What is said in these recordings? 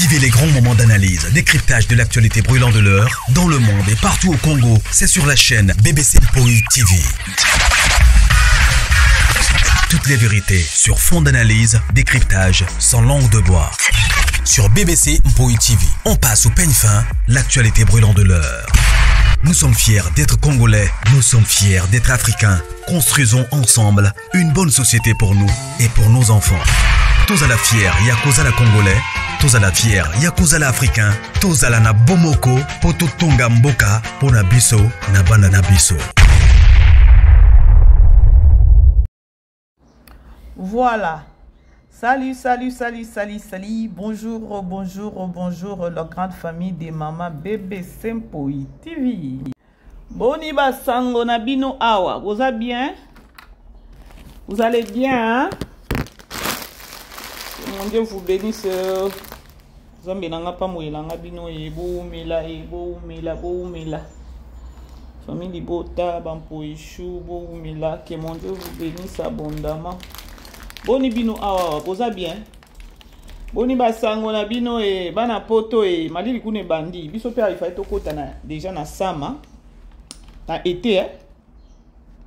Vivez les grands moments d'analyse, décryptage de l'actualité brûlante de l'heure, dans le monde et partout au Congo. C'est sur la chaîne BBC Mpoï TV. Toutes les vérités sur fond d'analyse, décryptage, sans langue de bois. Sur BBC Mpoï TV, on passe au peigne fin, l'actualité brûlante de l'heure. Nous sommes fiers d'être Congolais, nous sommes fiers d'être Africains. Construisons ensemble une bonne société pour nous et pour nos enfants. Tous à la fière, Yakozala Congolais. Tous à la fière, Yakozala Africain. Tous à la na Bomoko, Poto Tonga Mboka, Pona Biso, Nabana Nabiso. Voilà. Salut, bonjour, la grande famille des mamans BBC Mpoï TV. Boni basango na bino awa, vous allez bien? Vous allez bien, hein? Mon Dieu vous bénisse. Zambe nanga pa moelanga bino ebo mela. Famille Libota, Bampoï Chou, mela, que mon Dieu vous bénisse abondamment. Boni bino awa, poza bien. Boni basango na bino e bana poto e malili kune bandi. Biso pe il fallait tokota na déjà na sama. Na été hein.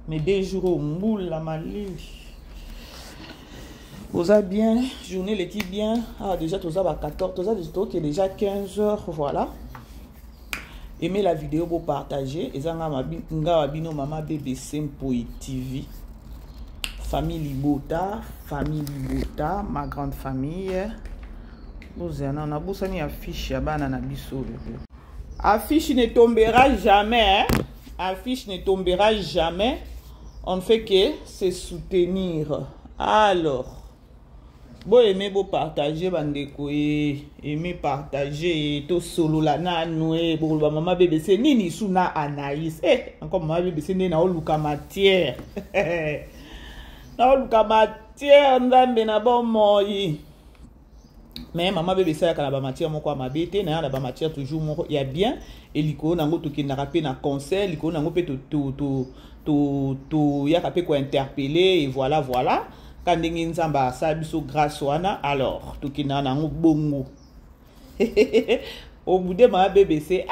Mais 2 jours au moule la malili. Poza bien, journée l'été bien. Ah déjà toza ba 14, toza déjà 15 heures, voilà. Aimez la vidéo pour partager et zanga nga bino mama BBC Mpoï TV. Famille Libota, ma grande famille. Vous avez une affiche à banana biso. Affiche ne tombera jamais. Hein? Affiche ne tombera jamais. On ne fait que se soutenir. Alors, bon aimez beau partager bandeko aimez partager to solo la na noé bon maman BBC nini suna Anaïs. Encore maman BBC na oluka matière. Na oluka matière ndambe na bon moi. Mais maman bébé ça kana ba matière moko ma bete na ba matière toujours moko il y a bien et liko nango to kinaka pe na conseil liko nango pe to ya kapé ko interpeller et voilà quand ndenge nzamba sa biso grâce wana alors to kinana nango bongo. Au bout de ma BBC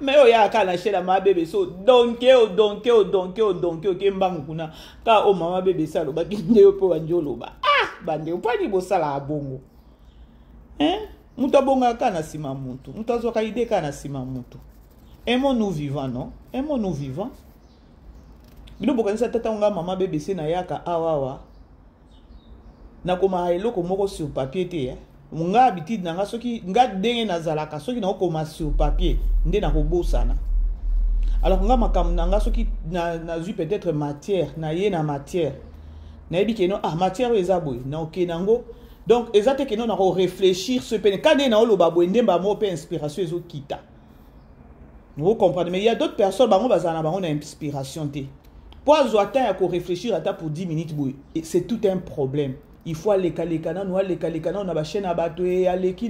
mais oya kana shela ma bébé so donke ke mbangu kuna ka o mama bébé ça lo ba kinde yo po wanjolo ba bande upani bo sala bongo muta bonga kana sima muntu muta zoka ide kana sima muntu aimons-nous vivants non aimons-nous vivants bino bokanisa tata nga mama BBC na yaka awawa na koma eloko moko sur papier te nga habitude nanga soki nga denge nazalaka soki na koma sur papier nde na kobosana alors nga makam nanga soki na zu peut-être matière na ye na matière na yebi keno matière eza boy na okenango donc ezate keno na ko réfléchir ce peine quand na oloba boy ndemba mo pe inspiration ezo kita vous comprenez mais il y a d'autres personnes bango bazana bango na inspiration te pour azwata ya ko réfléchir ata pour 10 minutes boy c'est tout un problème. Il faut aller kalekana nous aller kalekana on a ba chaîne abato aleki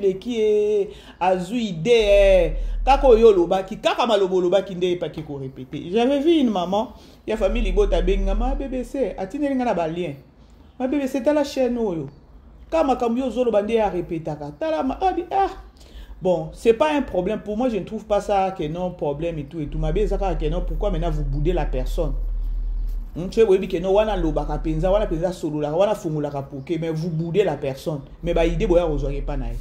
azu idée kako yolo baki kaka malobolo baki nde pa ki ko répéter. J'avais vu une maman ya famille Libota benga ma BBC atine nga na ba lien ma BBC ta la chaîne oyo kama kamyo zolo bande ya répéter ka tala ma bon c'est pas un problème pour moi je ne trouve pas ça que non problème et tout ma beza que non pourquoi maintenant vous boudez la personne. Tu vois que non wana lobaka penza wana penza solo la wana fungula ka poké mais vous boudez la personne mais ba idée boya ozoye pas nae.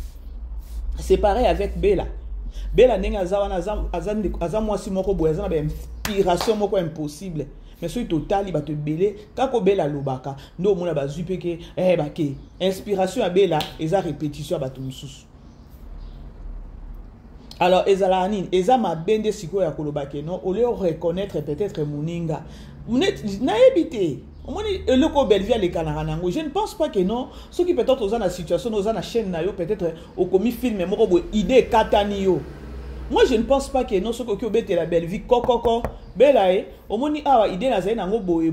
C'est pareil avec Bella nenga za wana azam mwasi moko boya za na inspiration moko impossible mais so total ba te belé kako Bella lobaka ndo mona ba zupe ke ke inspiration à Bella eza répétition ba to mususu. Alors ezala nini eza mabende siko ya kolobake non au lieu reconnaître peut-être muninga naebité omoni eloko belvia le kanaranango je ne pense pas que non ceux qui peut-être aux na situation aux na chaîne na yo peut-être au commis film moko bo idée katani yo moi je ne pense pas que non ceux qui obete la belle vie kokoko bela omoni awa idée na zaina ngo boye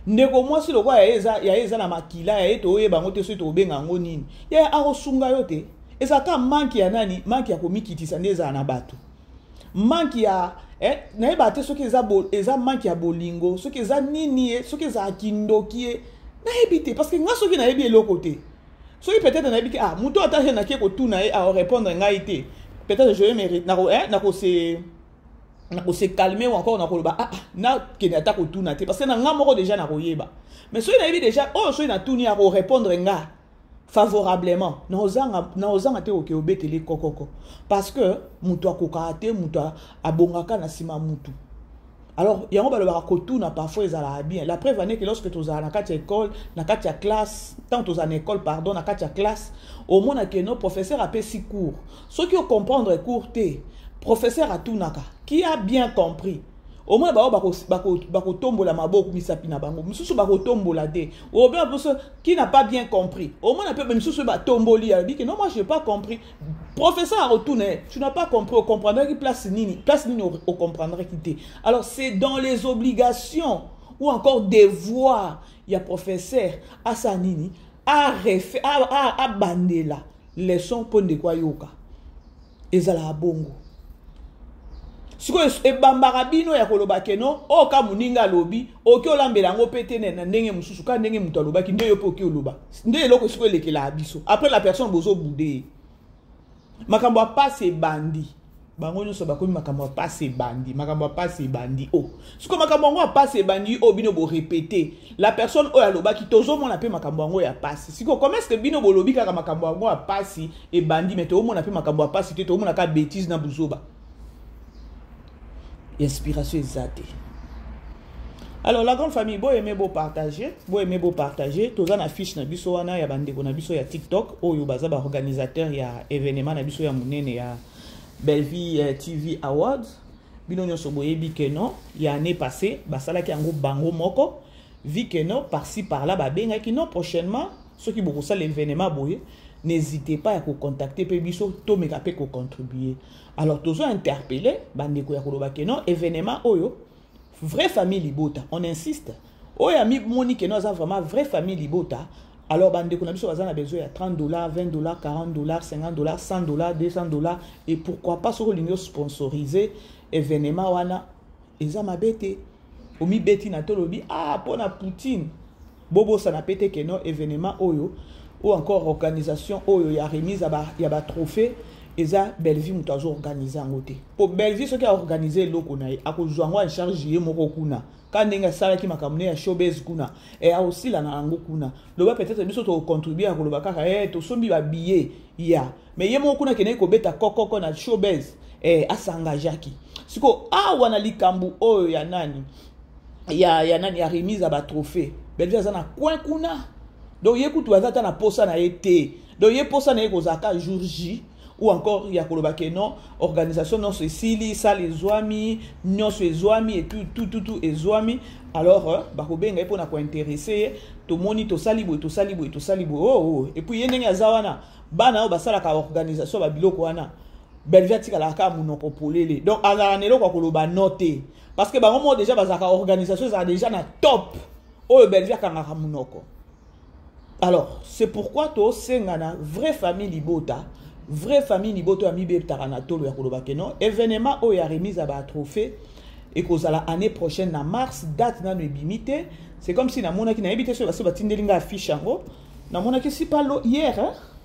ndeko moi si lokwa ya eza na makila ya eto oyeba ngo te so to benga ngo nini ya arosunga yo te ezaka manki ya nani manki ya komikitisa ndeza na bato manki ya na yeba te soki eza manki ya bolingo soki eza nini soki eza kindoki na yebi te parce que nga soki na yebi eloko te Soki peut-être on a dit ah muto attaché na ki ko tuna à répondre ngaité. Peut-être je vais mériter nako se calmer ou encore nako ba ah na ki na ta ko tuna te parce que na ngamoko déjà na koyeba. Mais soki na yebi déjà oh soki na tuni à répondre nga favorablement na ozanga te oke obetele kokoko parce que muto akoka te muto abongaka na sima mutu. Alors, il y a un peu parfois ils allaient bien. La preuve est que lorsque tu as une école, une classe, tant tu as une école, pardon, une classe, au moins que nos professeurs appellent 6 cours. Ceux qui ont compris les cours, professeur a tout naka, qui a bien compris. Au moins, bako tombo la maboko misapina bango. Misusu bako tombo la de. Ou bien qui n'a pas bien compris. Au moins, même misusu ba tombo li a dit que non, moi je n'ai pas compris. Professeur a retourné. Tu n'as pas compris. On comprendrait qui place nini. Place nini on comprendrait qui t'est. Alors c'est dans les obligations ou encore devoirs. Il y a professeur à sa nini à bandela leçon pour de quoi yoka. Ezala bongo. Siko ebambarabino ya koloba keno o ka muninga lobi o ki olambela ngo petene na ndenge mususu ka ndenge muto alobaki nde yo po ki oloba nde eloko siko elekela abiso après la personne bozo boudé makambo passe bandi bango nyonso bakomi makambo passe bandi makambo passe bandi o siko makambo ngo passe bandi o bino bo répéter la personne o alobaki tozo mona pe makambo ngo ya passe siko comment est-ce que bino bolobi kaka makambo ngo passe e bandi mais to mona pe makambo passe te to mona ka bêtise na buzoba. Inspiration exate. Alors la grande famille, bo aimer beau partager, tous en affiche na biso wana ya bande na biso ya TikTok, oyo baza ba organisateur ya événement na biso ya munene ya Bellevie TV Awards. Bino nyonso boyebi que non, ya année passée, basala ki yango bango moko, vi que non par-ci par-là ba benga ki non prochainement, ceux qui beaucoup ça l'événement boye, n'hésitez pas à contacter Pébiso, to meka pe ko contribuer. Alors, tous ont interpellé, bandeko ya koloba ke non, événement oyo, vraie famille Libota, on insiste. Oyo ami moni ke non, ça vraiment vraie famille Libota. Alors, bandeko na biso a besoin de $30, $20, $40, $50, $100, $200, et pourquoi pas sur l'union sponsorisée, événement wana, eza mabete. Omi beti na tolobi, ah, pour na Poutine. Bobo sa na pete ke non, événement oyo, ou encore organisation oyo ya remise ya ba trophée. Eza Bellevie mutazo organiser en côté. Pour Bellevie ce qui a organisé loko na a ko zwango en charge ye moko kuna. Quand ndenga sala ki makamune ya showbiz kuna et a aussi la na ngo kuna. Loba peut-être biso to contribuer à koloba kaka to sombi ba billet ya. Mais ye moko kuna kene ko beta kokoko na showbiz asangajaki. Siko wana likambu oyo ya nani? Ya nani ya remise à ba trophée. Bellevie za na coin kuna. Donc ye kutu bazata na posa na été. Donc ye posa na ko zaka jour J. Ou encore il y a kolobake non organisation non Cécilie ça les zoami non se zoami et tout et zoami alors bakobenga pour na ko intéresser to moni to salibo oh et puis yenenge azawana bana o basala ka organisation ba biloko wana Bellevie tika la ka munoko polele donc azala nelo ko koloba noter parce que bango mo déjà bazaka organisation ça déjà na top o Bellevie ka ngaka munoko. Alors c'est pourquoi to sengana vraie famille Libota. Vraie famille Niboto Amibe Taranatolo ya kolobake non événement o ya remise à ba trophée et que la année prochaine en mars date na limité c'est comme si na mona ki na ebité sur ba tindelinga affiche ngo na mona ki si pas hier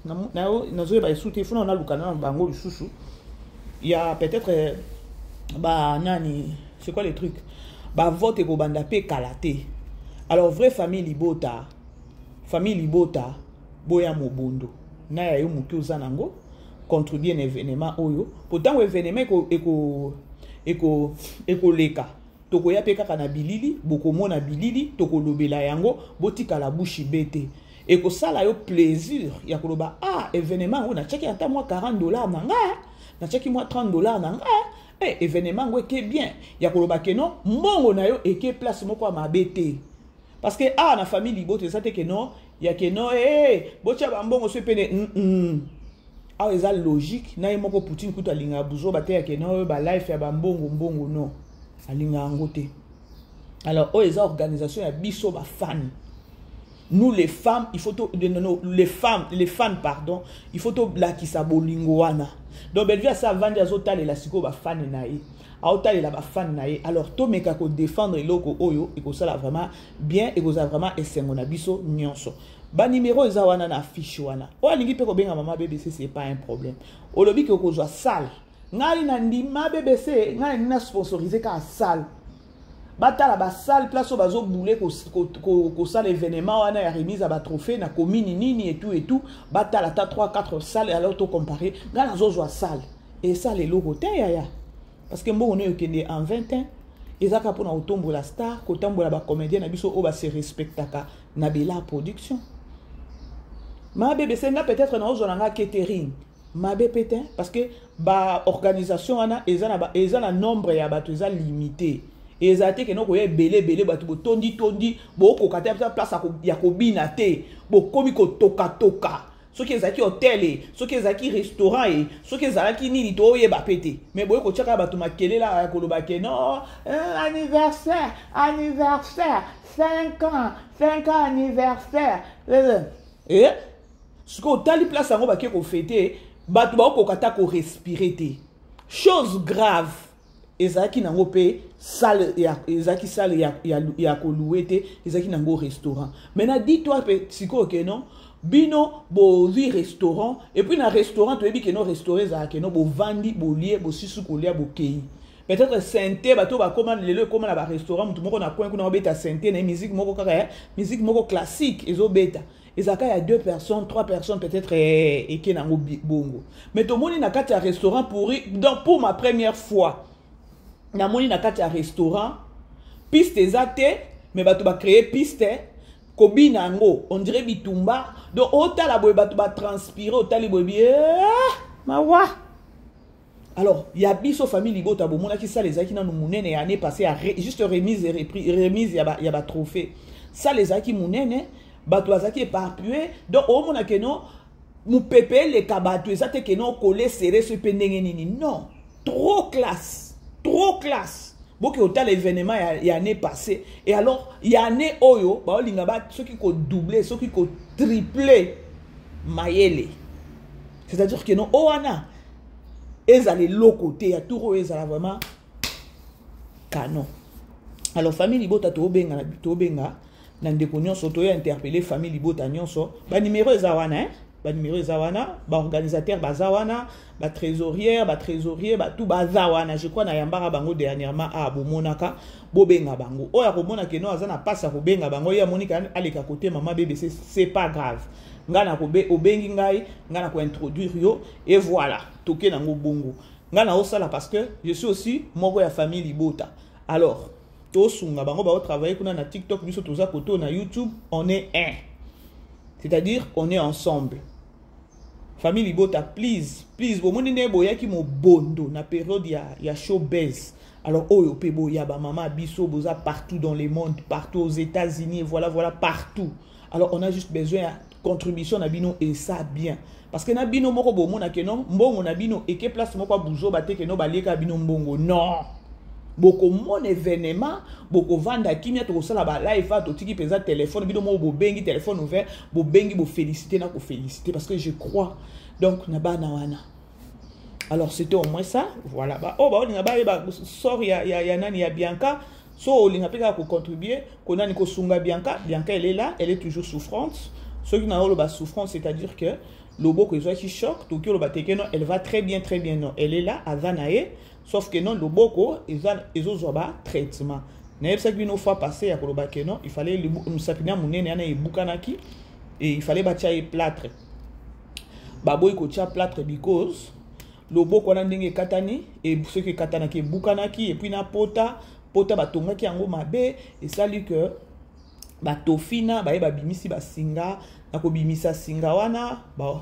na zo ba souté funa na lukana bango lisusu il y a peut-être ba nani c'est quoi les trucs ba vote ko banda pe kalaté. Alors vraie famille Libota boya mobondo na ya yo muki uzanango contribuer un événement oyo pourtant événement eko leka toko ya peka kana bilili boko mona bilili toko lobela yango botika la bouche bete eko sala yo plaisir ya koloba événement on a checké ata moi $40 nanga na checké moi $30 nanga événement ngo ke bien ya koloba ke non mbongo na yo eke place moko ma bete parce que na famille Liboto ça te ke non ya ke non bocha ba mbongo se pene eza logique na yemoko Poutine kuta linga buzo bate ya ke non ba life ya ba mbongo non alinga ngote. Alors eza organisation ya biso ba fan. Nous les femmes il faut les fans pardon il faut to blakisa bolingo wana donc Bellevie ça vandi azotale la siko ba fan na ye aotale la ba fan na ye. Alors to meka ko défendre loko oyo et ko sala vraiment bien et ko za vraiment esengo na biso nyonso ba numéro eza wana na affiche wana oyo alingi mpe kobenga mama BBC c'est pas un problème olobi ke okozwa salle ngai na ndima BBC ngai na sponsorisé ka salle batala ba salle place bazo boule ko salle événement wana ya remise à ba trophée na commune nini et tout batala ta 3 4 salles alors to comparer ngai na zo salle et ça les locaux ya parce que mbongo no kende en 20 ans ezaka pona otombo la star ko tambola ba comédien na biso o ba se respectaka na bela production ma BBC nga peut-être na ozolanga catering ma peut-être parce que ba organisation wana eza na nombre ya bato eza limité ezate ke noko ye belé bato bo tondi bo ko kata place ya kobina te bo komi ko toka ce qui ezaki hôtel ce qui ezaki restaurant ce qui ezaki nini to ye ba pété mais boye ko tchaka bato makelela ko loba ke non anniversaire 5 ans anniversaire ce que tali place ngo ba ke ko fêter bato ba ko kata ko respirer te chose grave ezaki nango pe salle ezaki salle ya ko louer te ezaki nango restaurant maintenant dis-toi siko ke non bino bo vi restaurant et puis na restaurant to ebi ke no restaurant za ke no bo vandi bo lié bo sisu ko lia bo kei peut-être santé bato ba commande lelo comme na ba restaurant mutu moko na coin kuna obeta santé na musique moko kaka musique moko classique ezo beta ezaka ya 2 personnes 3 personnes peut-être et ke nango bongo mais to moni na kati ya restaurant pour ma première fois na moni na kati ya restaurant piste ezate mais bato ba créer piste kobina ngo on dirait bitumba donc otala boye bato ba transpirer otali boye mawa alors ya biso famille Libota bomona ki ça les aki na munene année passée juste remise ya ba trophée ça les aki munene bato azaki éparpillé donc au mona ke non mu pepe le kabato ezate ke non coller serré ce pendenge nini non trop classe boki hotel événement ya année passée et alors ya année oyo ba olinga ba soki ko doubler soki ko tripler mayele c'est-à-dire que non oana ezali lokoté ya touro ezala vraiment canon alors famille Libota to benga na ndeko nyonso to ya interpeller famille Libota nyonso ba numéro ezawana ba numéro ezawana ba organisateur bazawana ba trésorier ba tout bazawana je crois na yambara bango dernièrement a bomonaka bobenga bango oya komona ke no azana passa ko benga bango ya monika aleka côté mama BBC c'est pas grave ngana ko obengi ngai ngana ko introduire yo et voilà toke nango bongo ngana osala parce que je suis aussi moko ya famille Libota alors to sunga bango ba travailler kuna na TikTok biso toza koto na YouTube on est un c'est-à-dire on est ensemble. Famille Libota, please, vous monene boyaki mo bondo na période ya showbiz. Alors oyo pe boya ba mama biso boza partout dans le monde, partout aux États-Unis, voilà partout. Alors on a juste besoin de contribution na bino et ça bien. Parce que na bino moko bo mona ke non, mbongo na bino et que place moko buzo bate ke no baleka bino mbongo. Non. Boko mon événement boko vanda kimia to sala ba live to tiki pesa téléphone bido mo bo bengi téléphone ouvert bo bengi bo féliciter na ko féliciter parce que je crois donc na bana wana alors c'était au moins ça voilà ba oh ba olinga ba sort ya nani ya Bianca so olinga peka ko contribuer ko nani ko sunga Bianca elle est là elle est toujours souffrante ce qui na lo ba souffrance c'est-à-dire que le beau que qui choc tout que le bateke non elle va très bien non elle est là à Zanae sauf que non le boko ils ont traitement n'est pas que une fois passé à kolobake non il fallait nous sapina munene ana ebukanaki et il fallait batia plâtre baboy ko tia plâtre because le boko na ndenge katani et ce que katana ki bukanaki et puis na pota batongaki yango mabe et ça lui que batofina ba bimisi basinga na ko bimisa singa wana ba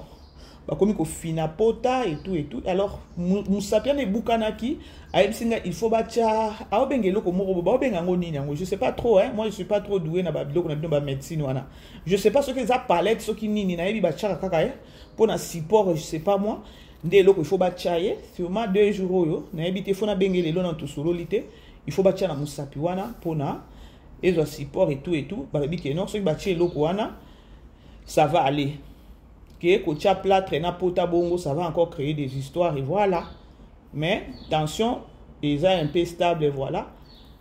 comme ko fina pota et tout alors musapia ne bukanaki aibsinga il faut bacha aobengelo ko moko ba obenga ngoni nyango je sais pas trop hein moi je suis pas trop doué na ba biloko na bino ba médecine wana je sais pas ce que ça palette ce qui nini na yebi bacha kaka pour na support je sais pas moi ndé loko il faut bacha sûrement 2 jours yo na yebi te fona bengelelo na tusololité il faut bacha na musapi wana pona ezo support et tout ba yebi ke non ce qui bacha loko wana ça va aller que kocha plâtre na pota bongo ça va encore créer des histoires et voilà mais attention ils sont un peu stable et voilà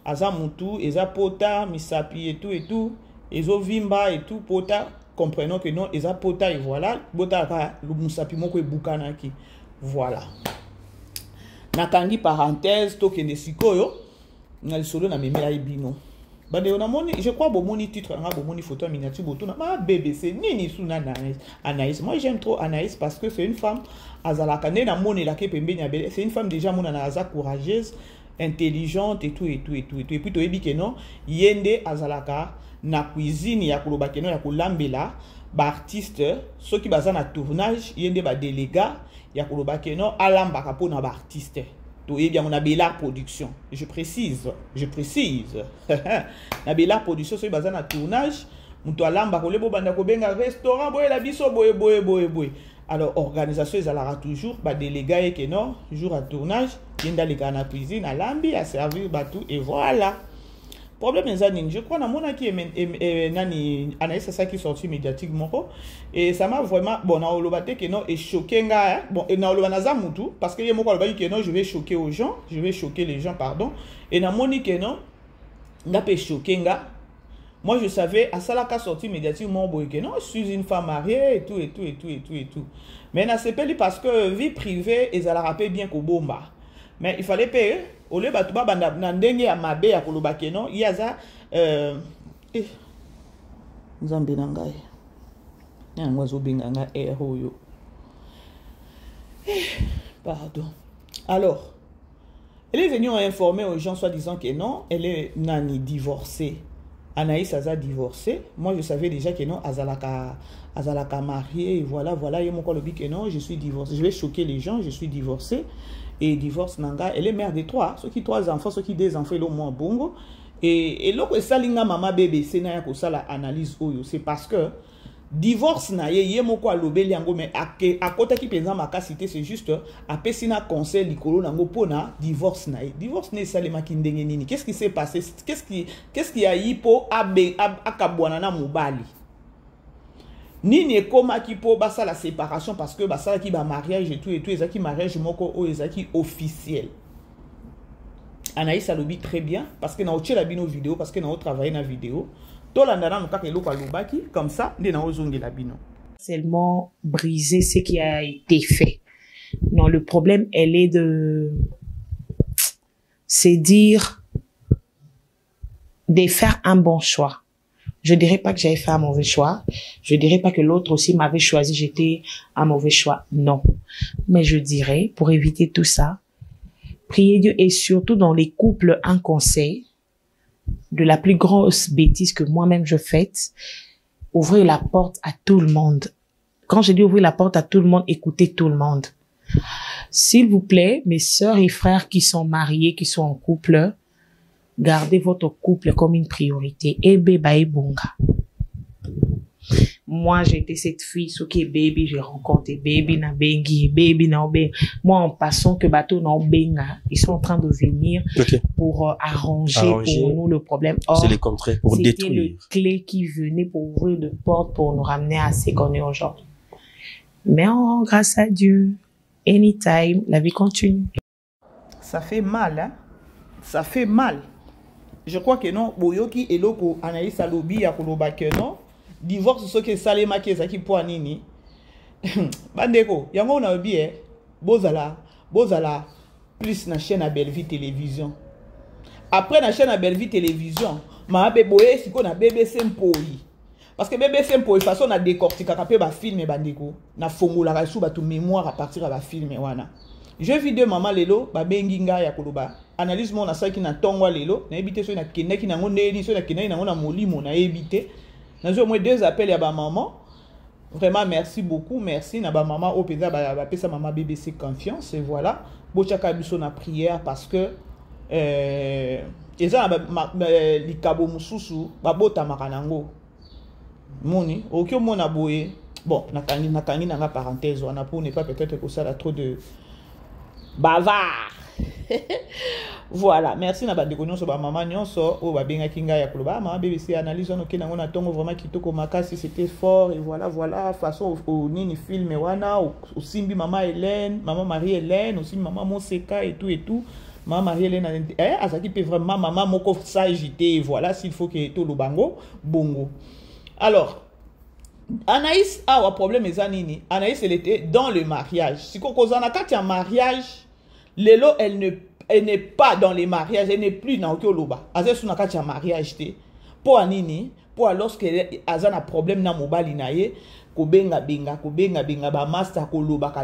aza mutu eza pota misapi et tout ils ont vimba et tout pota comprenons que non, ils ont pota et voilà, bota le musapi moko e bukanaki. Voilà. Nakangi parenthèse, toke de sikoyo, na solo na memela ibino. Bade on a moni, je crois bon moni titre, on a bon moni photo miniature boto na ma BBC nini suna Anaïs. Moi j'aime trop Anaïs parce que c'est une femme azalaka na moni la ke pembe nya belle, c'est une femme déjà mona na aza courageuse, intelligente et tout. Et puis to ebi que non, yende azalaka na cuisine ya koloba que non ya kolambela ba artiste, ceux qui baza na tournage, yende ba délégat ya koloba que non alambaka po na ba artiste. Et bien, on a Bella Production. Je précise. Na Bella Production, c'est basé na tournage. On doit lamba ko le bo banda ko benga restaurant boy la biso boy. Alors organisation ils allara toujours ba délégat et que non, jour à tournage, yenda les gars na cuisine à lambi à servir batou et voilà. Problème est je crois na mona qui nani Anaïs c'est ça qui sorti médiatiquement et ça m'a vraiment bon na olobate que non et choqué nga bon et na oloba naza mutu parce que yemo ko oloba que non je vais choquer les gens pardon et na moni que non nga pe choqué nga moi je savais à ça la ka sorti médiatiquement boy que non je suis une femme mariée et tout mais na sepeli parce que vie privée et ça la rappelle bien ko bomba mais il fallait payer au lieu batuba banda ndenge ya mabe ya koloba ke non yaza nzambe na ngai ya ngwazo binga nga hoyo pardon. Alors elle est venue informer aux gens soi-disant que non elle est nani divorcée. Anaïs a divorcé. Moi je savais déjà que non azalaka mariée et voilà et mon colobi que non je suis divorcée. Je vais choquer les gens, je suis divorcée. Et divorce nanga, elle est mère de ceux qui 3 enfants, ceux qui 2 enfants, ils ont moins bongo. Et là, ça linga maman bébé, c'est na ko ça la analyse oyo, c'est parce que divorce na ye moko alobe liango mais à côté qui penza makasité c'est juste a pesina conseil likolo nango pona divorce na ye. Divorce ne salema kindenge nini. Qu'est-ce qui s'est passé? Qu'est-ce qui a yipo akabwana na mobali? Ni koma qui po basa la séparation parce que basa qui ba mariage et tout ezaki mariage moko o ezaki officiel. Anaïs alobi très bien parce que na oche la bino vidéo parce que na travailler na vidéo to landana no kakelo kwa lobaki comme ça ndi na ozongi la bino. Seulement briser ce qui a été fait. Non, le problème elle est de faire un bon choix. Je dirais pas que j'avais fait un mauvais choix. Je dirais pas que l'autre aussi m'avait choisi, j'étais un mauvais choix. Non. Mais je dirais, pour éviter tout ça, priez Dieu et surtout dans les couples, un conseil de la plus grosse bêtise que moi-même je fais, ouvrir la porte à tout le monde. Quand je dis ouvrir la porte à tout le monde, écoutez tout le monde. S'il vous plaît, mes sœurs et frères qui sont mariés, qui sont en couple, gardez votre couple comme une priorité. Et bébé bonga. Moi, j'ai été cette fille, ce qui est baby, j'ai rencontré baby na bengi, baby na obe. Moi, en passant que bateau na obenga, ils sont en train de venir pour arranger pour nous le problème. C'est le contraire, pour détruire. C'était le clé qui venait pour ouvrir de portes pour nous ramener à ce qu'on est aujourd'hui. Mais grâce à Dieu, anytime, la vie continue. Ça fait mal, hein? Ça fait mal. Je crois que non, boyoki eloko Anaïs alobi ya koloba que non. Divorce ce que salema ki ezaki po nini. Bandeko, yango na obi bozala plus na chaîne à Belle Vie Télévision. Après na chaîne à Belle Vie Télévision, ma beboye siko na BBC Mpoi. Parce que BBC Mpoi façon na décortiquer kapé ba film bandeko, na fongola ka sou ba tout mémoire à partir de ba film wana. Je vidéo maman lelo ba benginga ya koloba. Analyse mon asaki na tongwa lelo, na ebité so na kineki na ngondeli so na kineki na ngona molimo na ebité. Nous avons 2 appels à ma maman. Vraiment, merci beaucoup. Merci. Na ba maman au pesa ba pesa maman BBC confiance et voilà. Bochaka biso na prière parce que eza likabo mususu ba bota makanango. Moni, okyo mona boye. Bon, nakangi na parenthèse, on a pour ne pas peut-être que ça a trop de bavard. Voilà, merci na bandeko nyonso ba maman nyonso o ba benga kinga ya koloba maman BBC analyse on okena ngona tongo vraiment kitoko makasi c'était fort et voilà façon au nini film wana au simbi maman Hélène, maman Marie-Hélène, aussi maman Monseka et tout maman Marie-Hélène azaki peut vraiment maman moko sagité voilà s'il faut que to lobango bongo. Alors Anaïs a un problème ezanini. Anaïs elle était dans le mariage. Si qu'on cause un mariage, Lelo elle n'est pas dans les mariages, elle n'est plus dans le loba. Azé sous un mariage te. Pour anini, pour lorsqu'elle a un problème na mobile naie, ko benga ba master ko lobaka.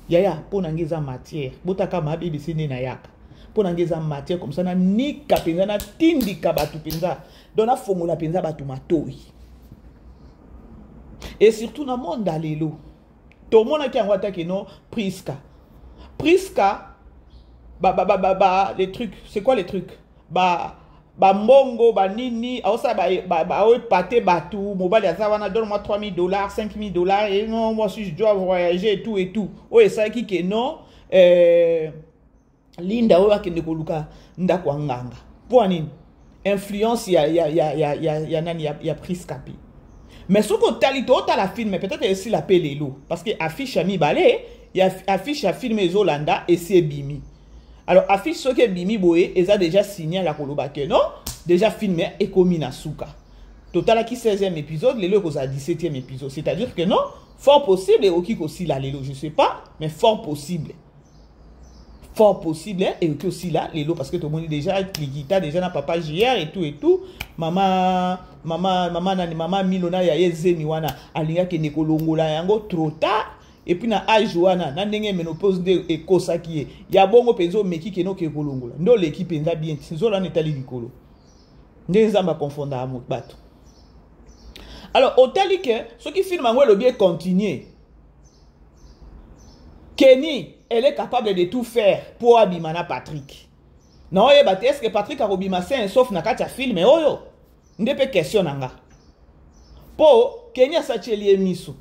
Yaya pour nangeza matière. Botaka ma BBC ne na yaka. Pour nangeza matière comme ça na ni kapenza na tindi kabatu penza. Dona fongola penza batu matoi. Et surtout dans le monde d'Alelo. Tout le monde qui a attaqué non Priska. Priska, les trucs, c'est quoi les trucs? Mongo, nini, pâté, batou, mobile, donne-moi $3,000, $5,000, et non, moi si je dois voyager et tout. Oh, et ça qui est non, Linda, oua qui ne koluka, ndakwa nganga. Pour une influence, il y a Priska. Mais ce qu'on t'a dit, la film, peut-être aussi la Pélélo. Parce que affiche à mi balé, il y a affiche à film Zolanda et c'est Bimi. Alors, affiche ce que Bimi Boé, ils ont déjà signé à la Kolobake, non? Déjà filmé et commis na Souka. Total qui 16e épisode, les locaux à 17e épisode. C'est-à-dire que non, fort possible, et aussi aussi là, les lots, je sais pas, mais fort possible. Fort possible, hein, et aussi là, les lots, parce que tout le monde déjà, les guitares, déjà, na papa JR et tout. Maman Milona ya yezemi wana, alinga ke nekolongola yango trop tard, et puis na âge wana, na ndenge menopause de ekosa ki ya bongo pezo meki ke no ke kolongola. Ndo l'équipe nda bien, sinzo la netali likolo. Ndenge zamba konfonda amot bato. Alors, au tel que, ceux qui filment en le bien continuer, Kenny, elle est capable de tout faire pour abimana Patrick. Non, est-ce que Patrick a robimé sauf na katia film et oyo? Ndepe question nanga. Po Kenya Sacheli miso.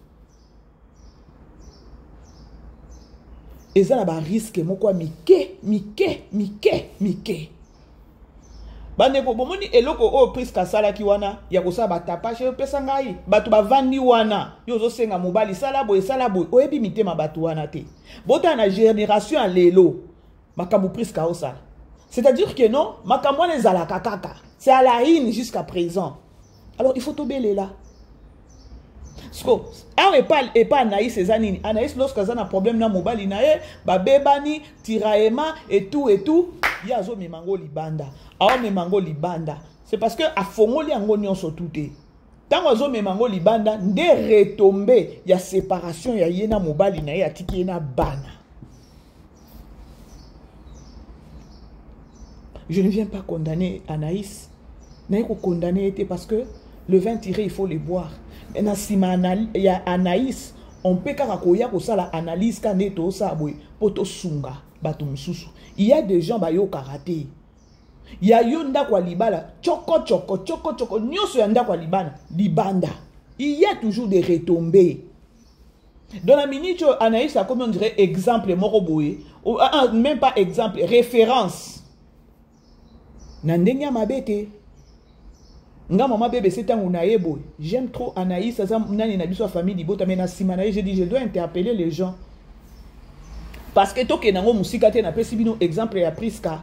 Eza na ba risque moko mike. Bande ko bomoni eloko o Priska sala ki wana ya kosa ba tapage pesa ngai. Batu ba vandi wana. Yo zo senga mobali sala boy. Oyebi mitema batu wana te. Bota na génération à lelo. Makamu Priska osa. C'est-à-dire que non, makamwa les alaka kaka. C'est à la haine jusqu'à présent. Alors, il faut tomber là. Et pas Anaïs et Zanini. Anaïs, lorsqu'il y a un problème dans le mobile, Bébani, Tiraema et tout. Il y a un memango libanda. C'est parce que à Fongo, il y a un gagnon sur tout. Tant que memango libanda, de retomber, il y a séparation, il y a un mobile, il y a un bana. Je ne viens pas condamner Anaïs. Je ne condamner parce que le vin tiré, il faut le boire. Il y a Anaïs. On peut karakoya ko sala analyse kaneto sa boy poto sunga bato misusu. Il y a des gens bayo karaté. Il y a yonda kwa libala choko nyoso yanda kwa libanda. Il y a toujours des retombées. Dans la minute Anaïs a comme on dirait exemple moroboé ou même pas exemple référence. Nandenya mabete. Nga maman bébé c'est un unaebo. J'aime trop Anaïs, ça nani na biso famille di bota mena simana. J'ai dit je dois interpeller les gens. Parce que toke nango musika te na pesi bino exemple ya Priska.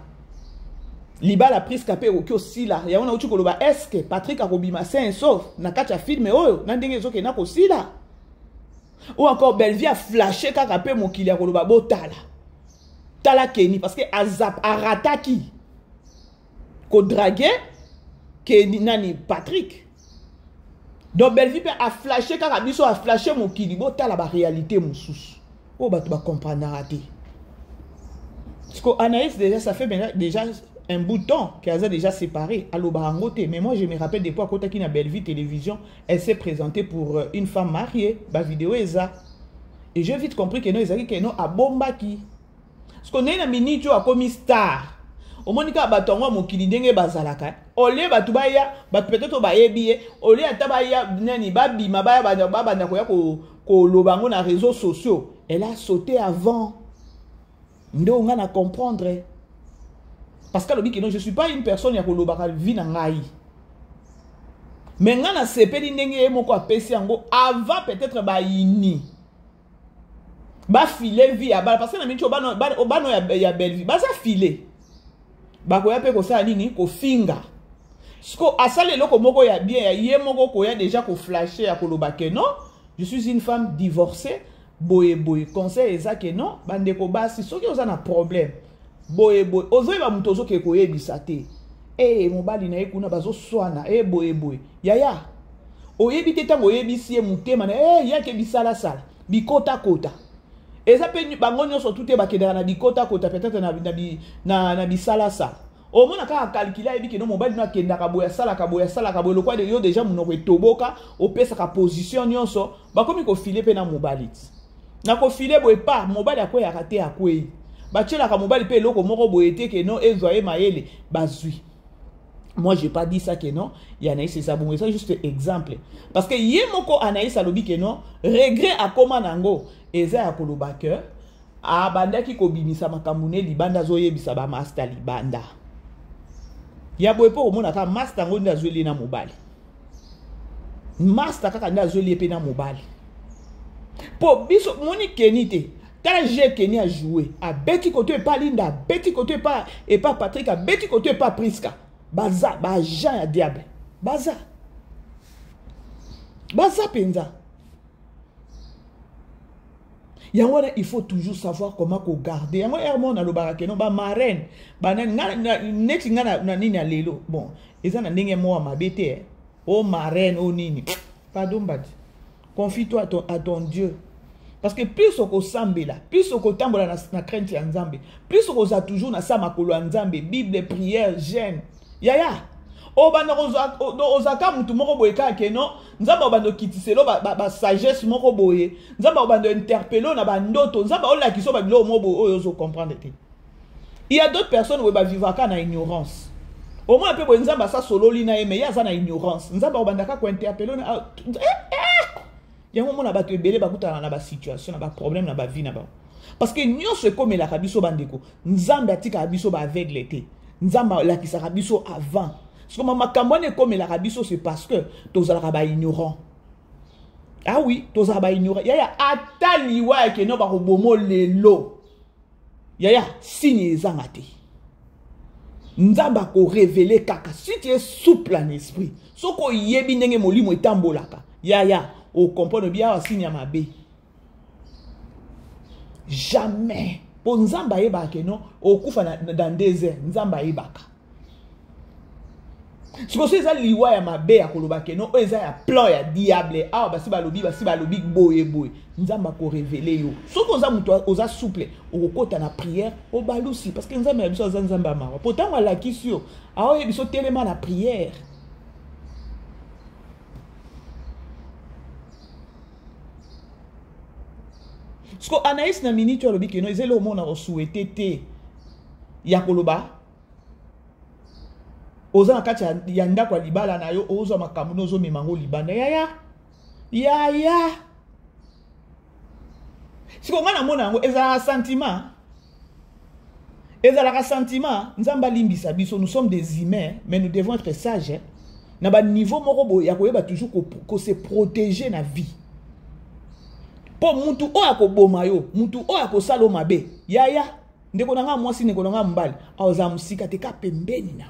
Liba la Priska pe oki aussi là. Ya ona uchi koloba est-ce que Patrick Arobima sain sauf na kacha film oyo na ndenge zoke na ko si là. Ou encore Bellevie a flashé kaka pe mokili ya koloba botala. Tala Kenny parce que azap arataki. Ko draguer que nani Patrick. Donc Bellevie a flashé car Abisso a flashé mon kilibo ta la réalité mon sous. Oh bah tu vas comprendre raté. Parce que Anaïs déjà ça fait déjà un bout de temps qu'elle a déjà séparé à l'Obarangote. Mais moi je me rappelle des fois quand qui na Bellevie télévision, elle s'est présentée pour une femme mariée, ba vidéo eza. Et j'ai vite compris que non ezaki que non a bombaki. Parce qu'on est na minute a comme star. Au monika batongo mokili ndenge bazalaka ole batu baya batu peut-être bayebi ole atabaya nani babima baya bana koya ko lobango na réseaux sociaux. Elle a sauté avant ndo nga na comprendre parce que lobi que non je suis pas une personne ya ko lobaka vie na ngai mais nga na sepeli ndenge moko apesi yango avant peut-être ba ini ba filer vie ya parce que na mincho bano ya Bellevie ba ça filer. Bakoya pe ko sa nini ko finga. Sko asale loko moko ya bien ya ye moko ko ya déjà ko flasher ya koloba ke non, je suis une femme divorcée, boye boye conseil eza ke non, bande ko basi soki oza na problème. Boye boye ozoyi ba mutozo ke ko yebisa te. Mobali na ye kuna bazo swana, boye boye. Yaya. Oyebi te tango yebisi ye mutema na yake bisala sala. Bikota kota. Eza pe bango nyonso tout ba kedera na bikota kota peut-être na bisala sala. Au moins, quand on calcule, il y a un mobile qui est le quoi de yo déjà mon toboka au pèse sa position nyonso ba comme ko filer pe na mobile na ko filer boy pas mobile akwe ya raté akwe ba tchela ka mobile pe loko moko boyete que non ezoye maele bazui. Moi j'ai pas dit ça que non, il y a Anaïs c'est ça bon, c'est juste exemple parce que yemoko Anaïs alobi que non regret a comment nango eza ya koloba que a banda ki ko bimisa makamune libanda zoyebisa ba master libanda. Ya boye po omona ka master ngo nda zweli na mobile. Master kaka nda zweli pe na mobile. Po biso moni kenite. Tala j'ai Kenny a joué. A beti côté pas Linda, beti côté pas et pas Patrick, a beti côté pas Priska. Baza, ba Jean ya diable. Baza. Baza penza. Yangwana, il faut toujours savoir comment garder. Yangwana, Hermon a le barakeno, ba marraine, ba neti ngana na nini a lelo. Bon, eza na ndenge mo ma bete. Oh marraine, oh nini. Pardon badi. Confie-toi à ton Dieu. Parce que plus on sambe là, plus on tambola na crainte ya Nzambe, plus on a toujours na sama kolo Nzambe, Bible, prière, jeûne. Yaya. O bando ozaka mutu moko boye ka ke non nzamba obando kitiselo ba sagesse moko boye nzamba obando interpello na ba ndoto nzamba ola kiso ba bilo mo boye oyo zo comprendre te. Il y a d'autres personnes où ba vivre ka na ignorance. Au moins pe boye nzamba sa solo lina eme ya za na ignorance nzamba obanda ka ko interpello na yango mona ba to ebele ba kuta na ba situation na ba problème na ba vie na ba parce que nyonso comme la kabiso bandeko nzamba atika biso ba aveugle te nzamba la kisaka biso avant. Parce que ma camone comme la rabiso c'est parce que tous arabes ignorants. Ah oui, tous arabes ignorants. Yaya ataliwa ke no ba bomo lelo. Yaya signe ezangate. Nzamba ko révéler kaka si tu es souple en esprit. Soko yebi ndenge molimo etambolaka. Yaya o comprendre bien wa signe mabe. Jamais. Pour nzamba yeba ke no o kufa dans désert nzamba yebaka. Si vous avez des liwa ya mabe ya koloba ke no eza ya plan ya diable ah basi balobi boye boye nzamba ko révéler yo soko oza muto oza souple okota na prière o balusi parce que nzamba ya biso oza nzamba mara pourtant wala kisio ah oye biso telema na prière soko Anaïs na minute alobi ke no ezelo omona o souhaiter te ya koloba oza na kati ya ndako ya libala na yo ozo makambo nozo memango libanda yaya siko ngana mona yango ezala sentiment nzamba limbisa biso nous sommes des humains mais nous devons être sages na ba niveau moko bo ya koyeba toujours ko se protéger na vie po mutu oya ko boma yo mutu oya ko salo mabe yaya ndeko nanga mwasi ndeko nanga mbali aoza musika te ka pembeni na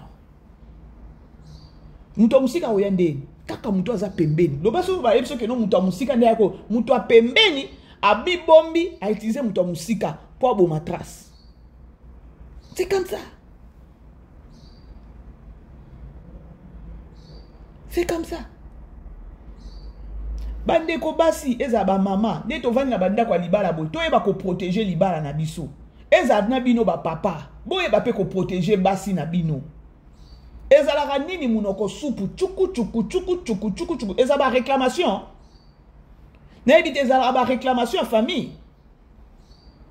mutu musika oyande kaka mutu aza pembeni loba so ba yebso ke no mutu musika nde yako mutu a pembeni abibombi a utiliser mutu musika pour aboma trace. C'est comme ça. C'est comme ça. Bandeko basi eza ba mama nde to vandi na banda kwa libala boy to yeba ko protéger libala na biso eza na bino ba papa boye ba pe ko protéger basi na bino. Ezalaka nini munoko supu chuku eza ba réclamation na ebite ezalaka ba réclamation famille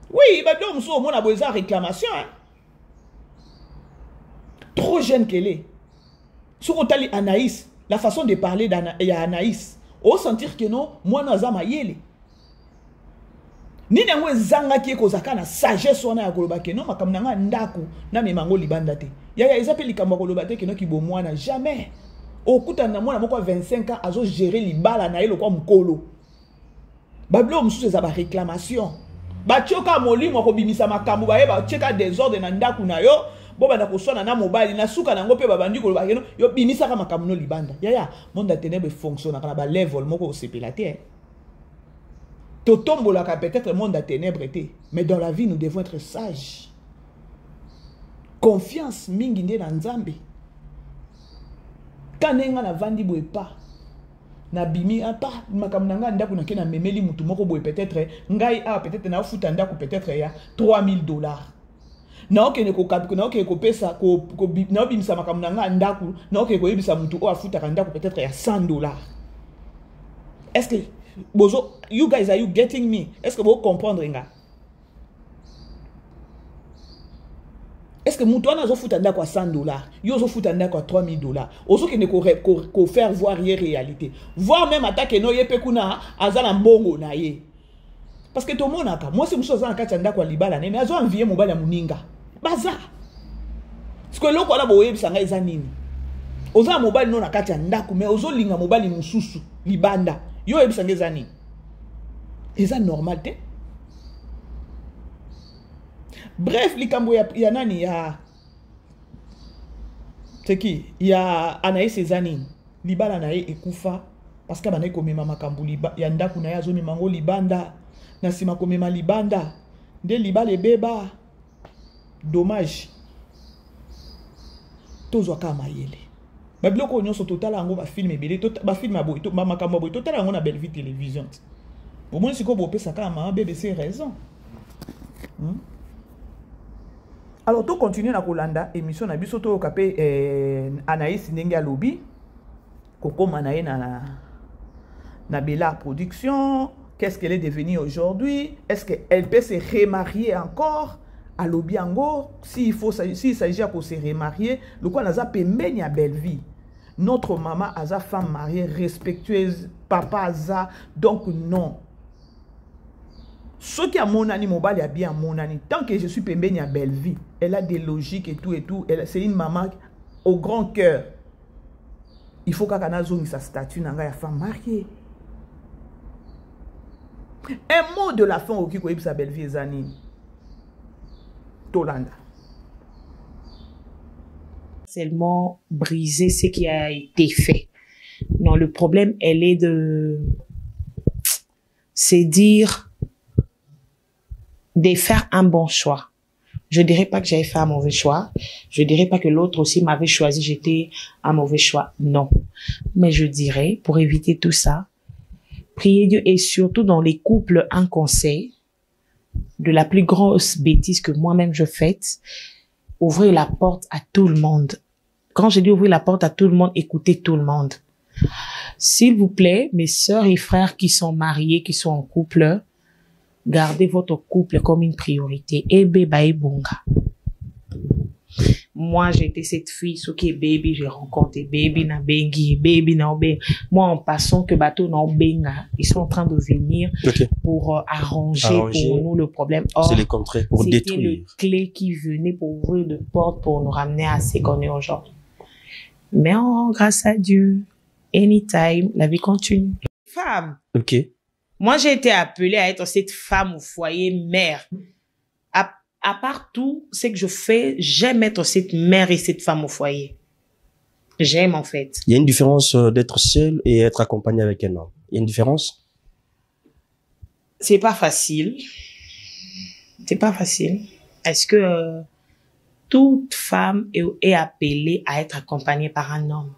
oui ba dom so mona bo eza réclamation trop jeune qu'elle est sur otali Anaïs la façon de parler d'Anaïs au sentir que non moi naza mayele ni nango ezanga ki ekozaka na sagesse wana ya koloba ke non makambo nanga ndako na memango libanda te yaya ezape likambo koloba te ke no ki bo mwana jamais okuta na mwana moko 25 ans azo gérer libala na ye lokwa mukolo bablo mususu eza ba réclamation ba tioka molimo ko bimisa makambo ba yeba cheka désordre na ndako na yo bo bana ko sona na mobile na suka na ngope babandi ko ba yo bimisa ka makamuno libanda ya monde ya ténèbres fonctionne na ba level moko osepela te totombola ka peut-être monde ya ténèbres te mais dans la vie nous devons être sages confiance mingi nde na nzambe kanenga na vandi boye pa na bimi apa makambo nanga ndako na kena memeli mutu moko boye peut-être ngai peut-être na futa ndako peut-être ya $3000 na okene ko kapi na okene ko pesa ko na obimisa makambo nanga ndako na okene ko yebisa mutu o afuta ka ndako peut-être ya $100 est-ce que bozo you guys are you getting me est-ce que vous comprenez nga est-ce que mutu ana zo futa ndako à $100 yo zo futa ndako à $3000 ozo kene ko faire voir hier réalité voir même attaque no yepe kuna azala mbongo na ye parce que tout monde aka moi c'est muso azala kati ndako libala ne mais azo envier mobala muninga baza parce que loko ala boye bisanga eza nini oza mobali no na kati ndako mais ozo linga mobali mususu libanda yo ebisanga eza nini eza normal te. Bref, likambo ya nani ya c'est qui ya Anaïs Cézanine libala na ye ekufa parce que bana komema makambo liba ya ndaku na ya zo mimango libanda na sima komema libanda nde libala ebeba dommage tozwa ka mayele ba biloko nyonso totala yango ba film ebele ba film aboy to makambo aboy totala yango na Belle Vie Télévision au moins siko bo pesa ka ma BBC raison. Alors, tout continue na kolanda émission na biso to kapé Anaïs ndenge ya lobby koko manaye na Bella Production. Qu'est-ce qu'elle est devenue aujourd'hui? Est-ce qu'elle peut se remarier encore à lobby ango s'il s'agit de se remarier le quoi naza pembeni ya Belle Vie notre maman aza femme mariée respectueuse papa aza donc non. Ce qui a mon ani mobile a bien mon ani. Tant que je suis pembeni à Belle Vie, elle a des logiques et tout et tout. C'est une maman au grand cœur. Il faut qu'elle ait sa statue dans la femme mariée. Un mot de la fin au qui sa Belle Vie Zanine. Tolanda. Seulement briser ce qui a été fait. Non, le problème, elle est de... C'est dire... de faire un bon choix. Je dirais pas que j'avais fait un mauvais choix. Je dirais pas que l'autre aussi m'avait choisi, j'étais un mauvais choix. Non. Mais je dirais, pour éviter tout ça, priez Dieu et surtout dans les couples, un conseil de la plus grosse bêtise que moi-même je fais, ouvrir la porte à tout le monde. Quand je dis ouvrir la porte à tout le monde, écoutez tout le monde. S'il vous plaît, mes sœurs et frères qui sont mariés, qui sont en couple, gardez votre couple comme une priorité. Et bébé bonga. Moi, j'étais cette fille, ce qui est baby, j'ai rencontré baby na bengi, baby na bengi. Moi, en passant que bateau na benga, ils sont en train de venir pour arranger pour nous le problème. C'est le contraire, pour détruire. C'était le clé qui venait pour ouvrir de porte pour nous ramener à ce qu'on est aujourd'hui. Mais grâce à Dieu, anytime, la vie continue. Femme. Ok. Moi, j'ai été appelée à être cette femme au foyer, mère. À part tout ce que je fais, j'aime être cette mère et cette femme au foyer. J'aime, en fait. Il y a une différence d'être seule et être accompagnée avec un homme. Il y a une différence? C'est pas facile. C'est pas facile. Est-ce que toute femme est appelée à être accompagnée par un homme?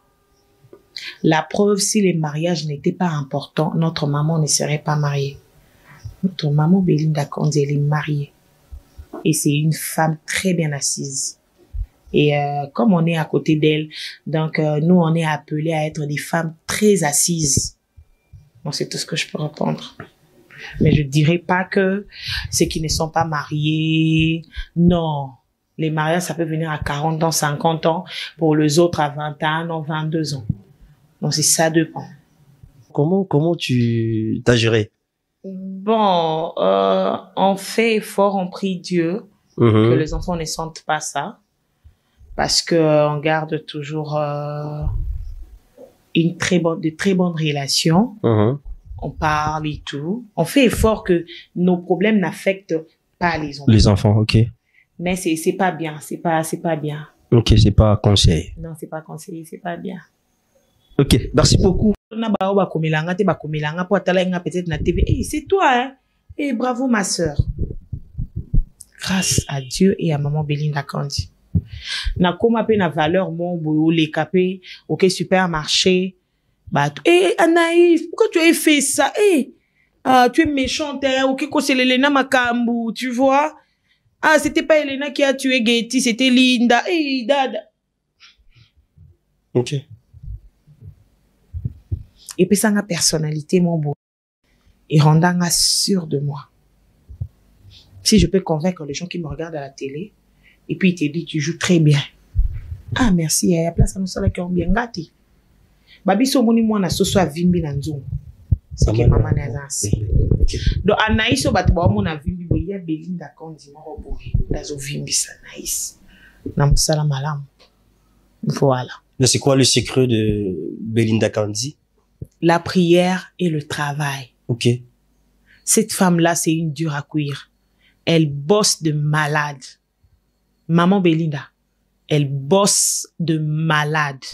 La preuve, si les mariages n'étaient pas importants, notre maman ne serait pas mariée. Notre maman Belinda Kondi, elle est mariée. Et c'est une femme très bien assise. Et comme on est à côté d'elle, donc nous, on est appelés à être des femmes très assises. Bon, c'est tout ce que je peux répondre. Mais je dirais pas que ceux qui ne sont pas mariés, non. Les mariages, ça peut venir à 40 ans, 50 ans. Pour les autres, à 21 ans, 22 ans. Donc, c'est ça dépend. Comment tu t'as géré? Bon, on fait effort, on prie Dieu que les enfants ne sentent pas ça. Parce que on garde toujours de très bonnes relations. On parle et tout. On fait effort que nos problèmes n'affectent pas les enfants. Les enfants, ok. Mais c'est pas bien, c'est pas bien. Ok, c'est pas conseil. Non, c'est pas conseillé, c'est pas bien. Ok, merci beaucoup. Peut-être na TV. Hey, c'est toi, hein? Hey, bravo, ma sœur. Grâce à Dieu et à maman Belinda Kandi. Na koma pe na valeur mon boyo les capé OK supermarché. Bah, hey, Anaïs, pourquoi tu as fait ça? Hey, tu es méchante, hein? OK, c'est Elena Makambu, tu vois? Ah, c'était pas Elena qui a tué Getty, c'était Linda. Hey, dada. Ok. Et puis ça, ma personnalité, mon beau. Et rendant sûr de moi. Si je peux convaincre les gens qui me regardent à la télé, et puis ils te disent, tu joues très bien. Ah, merci, il y a place à nous ça qui ont bien gâté. Babi so moni moi na so so vimbi na nzungu. C'est que maman n'a zansi. Donc Anaïs so batu ba mo na vimbi bo ya Belinda Kandi mo robo. Dazo vimbi sa Anaïs. Na musala malamu. Voilà. Mais c'est quoi le secret de Belinda Kandi? La prière et le travail. Ok. Cette femme-là, c'est une dure à cuire. Elle bosse de malade. Maman Belinda, elle bosse de malade.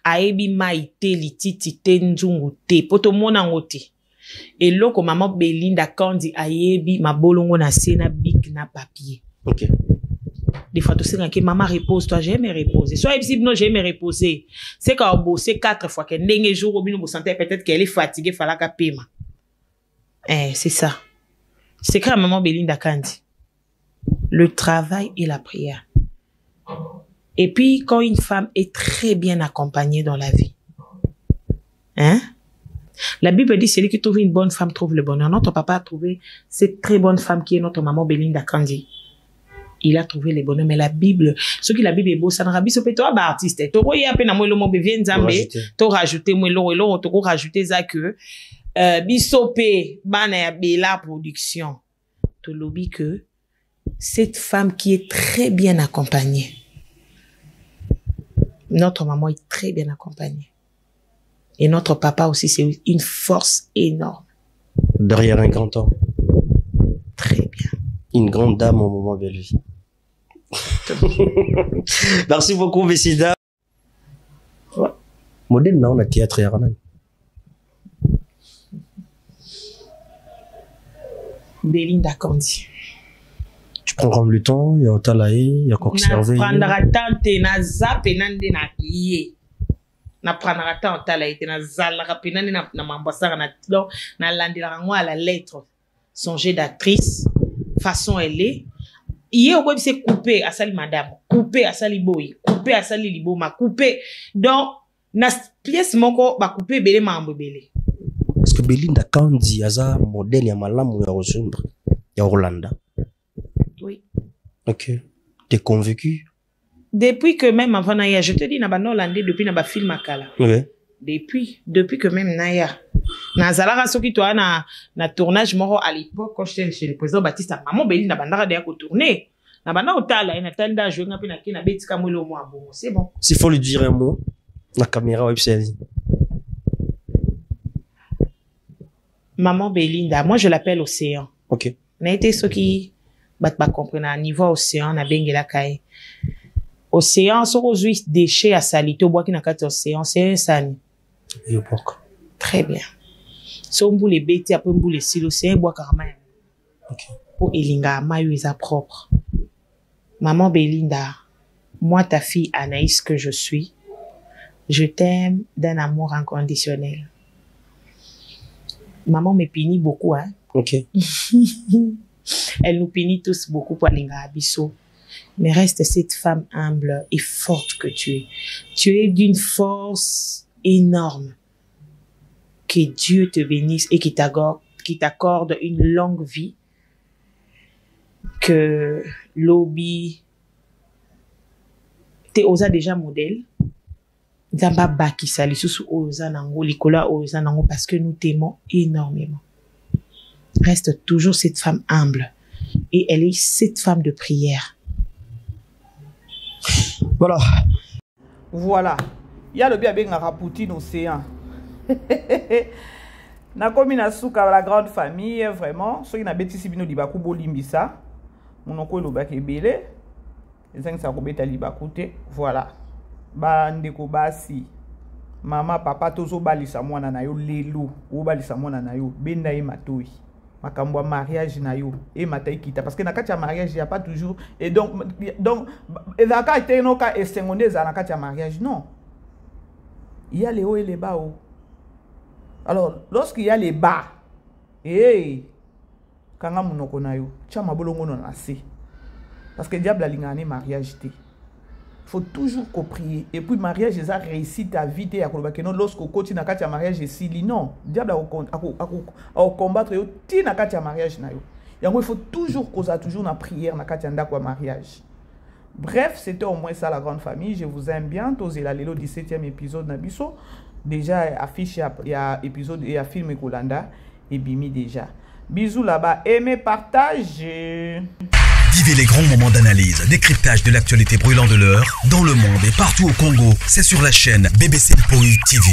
Aebi maite lititi tenjungu te. Poto mona ngote. Et loko maman Belinda Kandi aebi mabolongo na sena big na papier. Ok. Des fois, tu sais que maman repose, toi, j'aime me reposer. Soit si non, j'aime me reposer. C'est quand on bosse 4 fois, qu'elle n'est jour au vous sentez peut-être qu'elle est fatiguée, fallait qu'elle paie. C'est ça. C'est quand maman Belinda Kandi. Le travail et la prière. Et puis, quand une femme est très bien accompagnée dans la vie. Hein? La Bible dit, celui qui trouve une bonne femme trouve le bonheur. Notre papa a trouvé cette très bonne femme qui est notre maman Belinda Kandi. Il a trouvé les bonheurs, mais la Bible, ce qui la Bible est beau, ça ne rabis au péto, bah, artiste, tu vois, il y a peine à moi, le mot bien zambé, tu rajouté, moi, l'eau, tu rajouté ça que, bisopé, bana, la production. Tu l'oublies que, cette femme qui est très bien accompagnée, notre maman est très bien accompagnée. Et notre papa aussi, c'est une force énorme. Derrière un grand homme. Très bien. Une grande dame au moment de vie. Merci beaucoup, Bessida. Ouais. Modèle, non, on a théâtre et Aranan. Belinda Kandi. Tu prends le temps, il y a un talaï, il y a quoi observer. Na prendra temps, na zap et nande na lié. Na prendra temps, talaï, na zalra penane na mambasara na landira ngwa la lettre. Songer d'actrice. Façon elle est. Hier, on peut se couper à sali madame, couper à sali boy, couper à sali liboma, couper. Donc, na pièce moko ba couper belé mambo belé. Est-ce que Belinda Kandi aza modèle ya malamu ya Rosumbre, ya Orlando? Oui. Ok. T'es convaincu? Depuis que même avant Naya, je te dis, na ba hollandais depuis na ba film akala. Oui. Depuis que même Naya. Na zalaka soki to na tournage moro à l'époque quand j'étais chez le président Baptiste maman Belinda bandaka de ko tourner na banda otala na tanda jouer ngapi na kina betika mwelo mo bon c'est bon. S'il faut lui dire un mot la caméra websérie. Maman Belinda, moi je l'appelle Océan. OK. Na été ce qui bat pas comprendre à niveau Océan na bengela kai. Océan so aujourd'hui déchets à salito bois qui na kati Océan c'est un sani. Très bien. Si on boule les bêtes, après on boule les silos, c'est un bois carrément. Ok. Pour Elinga, maillot est propre. Maman Belinda, moi ta fille Anaïs que je suis, je t'aime d'un amour inconditionnel. Maman me punit beaucoup, hein. Ok. Elle nous punit tous beaucoup pour Elinga Abisso. Mais reste cette femme humble et forte que tu es. Tu es d'une force énorme. Que Dieu te bénisse et qui t'accorde une longue vie. Que l'obi te osa déjà modèle. Zamba baki sali susu osa nango likola osa nango parce que nous t'aimons énormément. Reste toujours cette femme humble et elle est cette femme de prière. Voilà. Voilà. Il y a le bien avec un Poutine océan. Na komi na souka la grande famille vraiment ceux qui na bêtisi bino dibaku bolimbisa monoko elobaki ebele ezangisa kobeta libaku te. Voilà, bandeko basi mama papa tozobalisa mwana na yo lelo obalisa mwana na yo benda ye matoi makambo ya mariage na yo e matai kita parce que na kati ya mariage y a pas toujours et donc ezaka ete noka esengonde za na kati ya mariage non, il y a les hauts et les bas. Alors lorsqu'il y a les bas, kanga munoko na yo tia mabolongo na se parce que diable alingane mariage te. Faut toujours qu'on prie. Et puis mariage ça réussit à vite et à non lorsqu'on continue na kati ya mariage si non diable a combattre yo ti na kati ya mariage na yo. Il faut toujours causer toujours na prière na kati ya ndako ya mariage. Bref, c'était au moins ça la grande famille. Je vous aime bien. Tozela lelo 17e épisode na biso. Déjà affiche il y a épisode et film Kolanda et bimi déjà. Bisous là-bas, aimez, partagez. Vivez les grands moments d'analyse, décryptage de l'actualité brûlante de l'heure, dans le monde et partout au Congo. C'est sur la chaîne BBC Mpoi TV.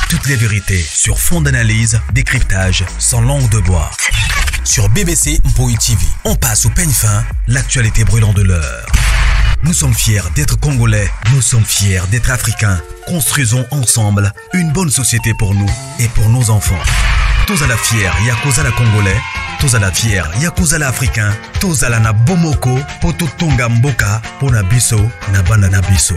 Toutes les vérités sur fond d'analyse, décryptage sans langue de bois. Sur BBC Mpoi TV, on passe au peigne fin, l'actualité brûlante de l'heure. Nous sommes fiers d'être Congolais, nous sommes fiers d'être Africains. Construisons ensemble une bonne société pour nous et pour nos enfants. Tous à la fière, Yakoza la Congolais. Tous à la fière, Yakoza la Africain. Tous à la na Bomoko, Poto Tonga Mboka, Pona Biso, na Banda na Biso.